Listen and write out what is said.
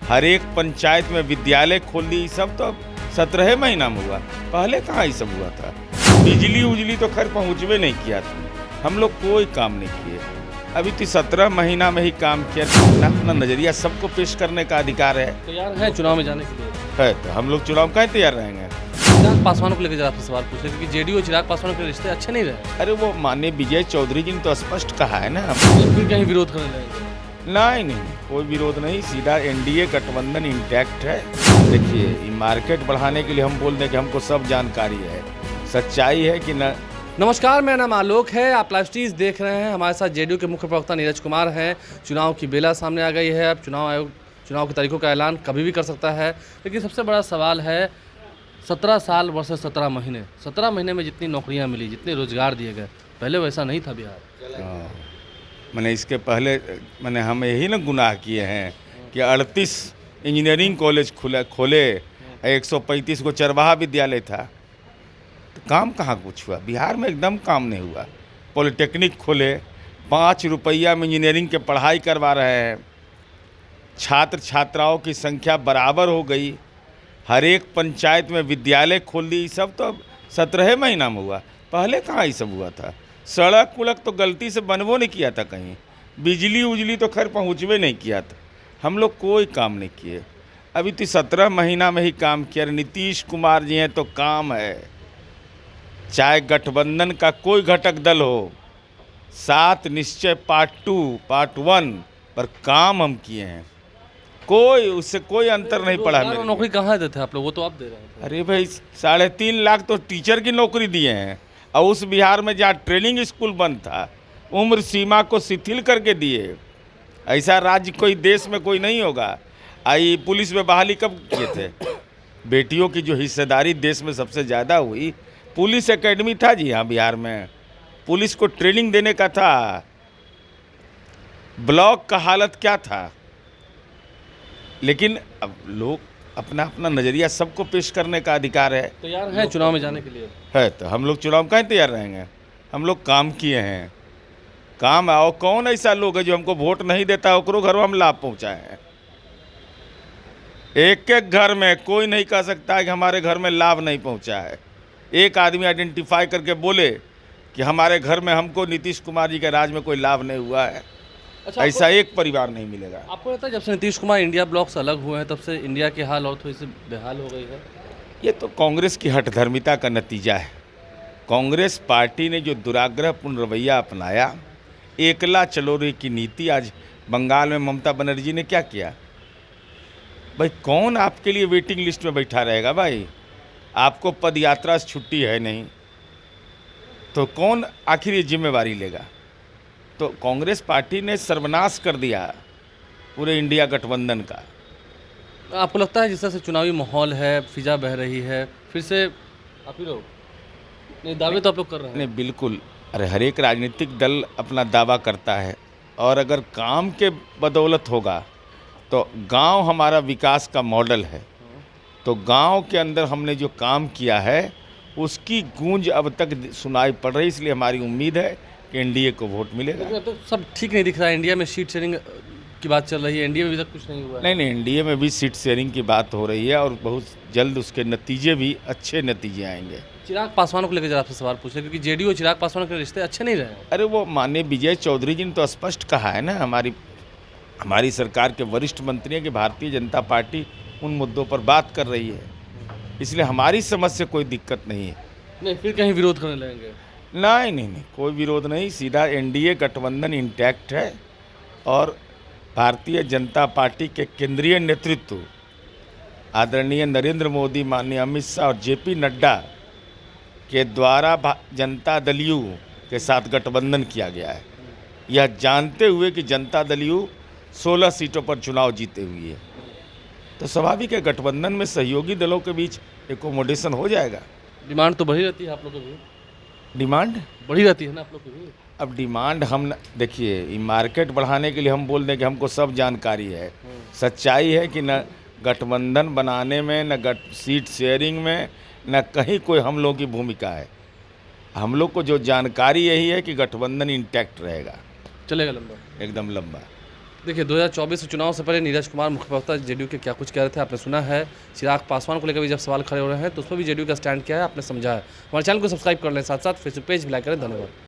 हर एक पंचायत में विद्यालय खोल दी। सब तो 17 महीना में हुआ, पहले कहाँ ये सब हुआ था। बिजली उजली तो खैर पहुँचवे नहीं किया था, हम लोग कोई काम नहीं किए। अभी तो 17 महीना में ही काम किया। अपना नज़रिया सबको पेश करने का अधिकार है। तैयार है चुनाव में जाने के लिए? है तो हम लोग चुनाव कहीं तैयार रहेंगे। चिराग पासवान को लेकर जरा आपसे सवाल पूछे, क्योंकि जेडीयू और चिराग पासवान के रिश्ते अच्छे नहीं रहे। अरे वो माननीय विजय चौधरी जी ने तो स्पष्ट कहा है ना। फिर कहीं विरोध करने लगेंगे? नहीं, कोई विरोध नहीं, सीधा एनडीए गठबंधन इंटैक्ट है। देखिए, ये मार्केट बढ़ाने के लिए हम बोल दें कि हमको सब जानकारी है। सच्चाई है कि न। नमस्कार, मेरा नाम आलोक है, आप लाइव स्ट्रीम्स देख रहे हैं। हमारे साथ जेडीयू के मुख्य प्रवक्ता नीरज कुमार हैं। चुनाव की बेला सामने आ गई है। अब चुनाव आयोग चुनाव की तारीखों का ऐलान कभी भी कर सकता है, लेकिन सबसे बड़ा सवाल है 17 साल वर्सेस 17 महीने। 17 महीने में जितनी नौकरियां मिली, जितने रोजगार दिए गए, पहले वैसा नहीं था बिहार। मैंने इसके पहले हम यही ना गुनाह किए हैं कि 38 इंजीनियरिंग कॉलेज खोले, 135 को चरवाहा विद्यालय था, तो काम कहाँ कुछ हुआ बिहार में? एकदम काम नहीं हुआ। पॉलिटेक्निक खोले, 5 रुपया में इंजीनियरिंग के पढ़ाई करवा रहे हैं। छात्र छात्राओं की संख्या बराबर हो गई। हर एक पंचायत में विद्यालय खोल दी। सब तो 17 महीना में हुआ, पहले कहाँ ये सब हुआ था। सड़क उड़क तो गलती से बनवो नहीं किया था कहीं। बिजली उजली तो खैर पहुँचवे नहीं किया था, हम लोग कोई काम नहीं किए। अभी तो 17 महीना में ही काम किया। नीतीश कुमार जी हैं तो काम है, चाहे गठबंधन का कोई घटक दल हो। 7 निश्चय पार्ट 2 पार्ट 1 पर काम हम किए हैं, कोई उससे कोई अंतर नहीं पड़ा। मेरे नौकरी कहाँ देते आप लोग, वो तो आप दे रहे हैं। अरे भाई, 3.5 लाख तो टीचर की नौकरी दिए हैं, और उस बिहार में जहाँ ट्रेनिंग स्कूल बंद था, उम्र सीमा को शिथिल करके दिए। ऐसा राज्य कोई देश में कोई नहीं होगा। आई पुलिस में बहाली कब किए थे? बेटियों की जो हिस्सेदारी देश में सबसे ज़्यादा हुई, पुलिस एकेडमी था जी हाँ बिहार में, पुलिस को ट्रेनिंग देने का था। ब्लॉक का हालत क्या था। लेकिन अब लोग अपना अपना नज़रिया सबको पेश करने का अधिकार है। तैयार है चुनाव में जाने के लिए? है तो हम लोग चुनाव कहीं तैयार रहेंगे। हम लोग काम किए हैं, काम आओ। कौन ऐसा लोग है जो हमको वोट नहीं देता, ओकरो घर में हम लाभ पहुँचाए हैं। एक एक घर में कोई नहीं कह सकता है कि हमारे घर में लाभ नहीं पहुँचा है। एक आदमी आइडेंटिफाई करके बोले कि हमारे घर में हमको नीतीश कुमार जी के राज में कोई लाभ नहीं हुआ है। अच्छा, ऐसा एक परिवार नहीं मिलेगा। आपको लगता है जब से नीतीश कुमार इंडिया ब्लॉक से अलग हुए हैं, तब से इंडिया की हाल और थोड़ी सी बेहाल हो गई है? ये तो कांग्रेस की हठधर्मिता का नतीजा है। कांग्रेस पार्टी ने जो दुराग्रहपूर्ण रवैया अपनाया, एकला चलो रे की नीति। आज बंगाल में ममता बनर्जी ने क्या किया? भाई, कौन आपके लिए वेटिंग लिस्ट में बैठा रहेगा भाई? आपको पदयात्रा से छुट्टी है नहीं, तो कौन आखिर ये जिम्मेवारी लेगा? तो कांग्रेस पार्टी ने सर्वनाश कर दिया पूरे इंडिया गठबंधन का। आपको लगता है जिस तरह से चुनावी माहौल है, फिजा बह रही है, फिर से आप ही लोग नहीं दावे तो आप लोग कर रहे हैं? नहीं, बिल्कुल। अरे हर एक राजनीतिक दल अपना दावा करता है, और अगर काम के बदौलत होगा तो गांव हमारा विकास का मॉडल है। तो गांव के अंदर हमने जो काम किया है उसकी गूंज अब तक सुनाई पड़ रही, इसलिए हमारी उम्मीद है कि एनडीए को वोट मिलेगा। तो सब ठीक नहीं दिख रहा है। इंडिया में सीट शेयरिंग की बात चल रही है, एनडीए में अभी तक कुछ नहीं हुआ है। नहीं, एनडीए में भी सीट शेयरिंग की बात हो रही है, और बहुत जल्द उसके नतीजे भी अच्छे नतीजे आएंगे। चिराग पासवान को लेकर जरा आपसे सवाल पूछे, क्योंकि जेडीयू और चिराग पासवान के रिश्ते अच्छे नहीं रहे। अरे वो माननीय विजय चौधरी जी ने तो स्पष्ट कहा है ना। हमारी सरकार के वरिष्ठ मंत्री हैं कि भारतीय जनता पार्टी उन मुद्दों पर बात कर रही है, इसलिए हमारी समझ से कोई दिक्कत नहीं है। नहीं, फिर कहीं विरोध करने लगेंगे? नहीं, कोई विरोध नहीं, सीधा एनडीए गठबंधन इंटैक्ट है। और भारतीय जनता पार्टी के केंद्रीय नेतृत्व आदरणीय नरेंद्र मोदी, माननीय अमित शाह और जेपी नड्डा के द्वारा जनता दल यू के साथ गठबंधन किया गया है, यह जानते हुए कि जनता दल यू 16 सीटों पर चुनाव जीते हुई है। तो स्वाभाविक है गठबंधन में सहयोगी दलों के बीच एकोमोडेशन हो जाएगा। डिमांड तो बढ़ी रहती है आप लोगों की भी? डिमांड बढ़ी रहती है ना आप लोग की भी? अब डिमांड हम देखिए, ये मार्केट बढ़ाने के लिए हम बोल दें कि हमको सब जानकारी है। सच्चाई है कि न गठबंधन बनाने में, न सीट शेयरिंग में, न कहीं कोई हम लोगों की भूमिका है। हम लोग को जो जानकारी यही है कि गठबंधन इंटैक्ट रहेगा, चलेगा लंबा, एकदम लंबा। देखिए 2024 चुनाव से पहले नीरज कुमार मुख्य प्रवक्ता जेडीयू के क्या कुछ कह रहे थे आपने सुना है। चिराग पासवान को लेकर भी जब सवाल खड़े हो रहे हैं तो उस पर भी जेडीयू का स्टैंड क्या है आपने समझा है। हमारे चैनल को सब्सक्राइब कर लें, साथ साथ फेसबुक पेज भी लाइक करें। धन्यवाद।